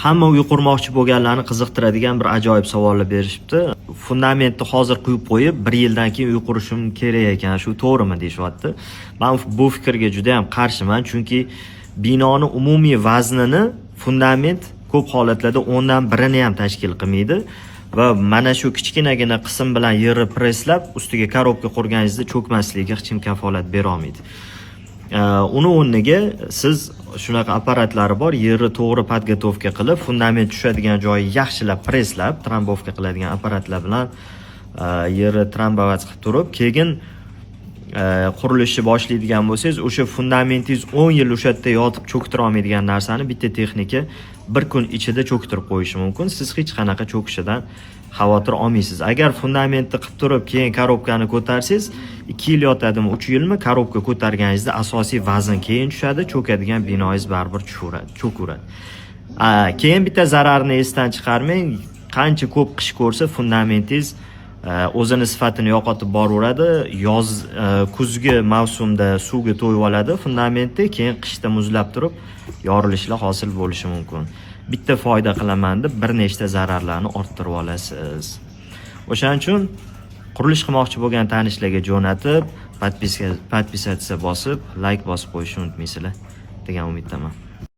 Hamma uy qurmoqchi bo'lganlarni qiziqtiradigan bir ajoyib savollar berishibdi. Fundamentni hozir quyib qo'yib, 1 yildan keyin uy qurishim kerak ekan, shu to'g'rimi deyapti. Men bu fikrga juda ham qarshiman, chunki binoni umumiy vaznini fundament ko'p holatlarda 10dan 1ni ham tashkil qilmaydi va mana shu kichkinagina qism bilan yerni presslab, ustiga korobka qurganingizda cho'kmasligiga hech kim kafolat bera olmaydi. Uni o'rniga siz shunaqa apparatlari bor, yerni to'g'ri podgotovka qilib, fundament tushadigan joyi yaxshilab presslab, trambovka qiladigan apparatlar bilan yerni trambovat qilib turib, keyin qurilishni boshlaydigan bo'lsangiz, o'sha fundamentingiz 10 yil o'sha yerda yotib cho'ktira olmaydigan narsani bitta texnika 1 kun ichida cho'ktirib qo'yishi mumkin. Siz hech qanaqa cho'kishidan xavotir olmaysiz. Agar fundamentni qilib turib, keyin korobkani ko'tarsangiz, 2 yil yotadimi, 3 yilmi, korobka ko'targaningizda asosiy vazn keyin tushadi, cho'kadigan binoingiz baribir cho'kaveradi. Keyin bitta zararni esdan chiqarmang, qancha ko'p qish ko'rsa fundamentingiz o'zini sifatini yo'qotib boraveradi. Kuzgi mavsumda suvga to'yib oladi fundamentni, keyin qishda muzlab turib yorilishlar hosil bo'lishi mumkin. Bitta foyda qilaman deb bir nechta zararlarni orttirib olasiz. O'shaning uchun qurilish qilmoqchi bo'lgan tanishlarga jo'natib, podpisatsiya bosib, like bosib qo'yishni unutmaysizlar degan umiddaman.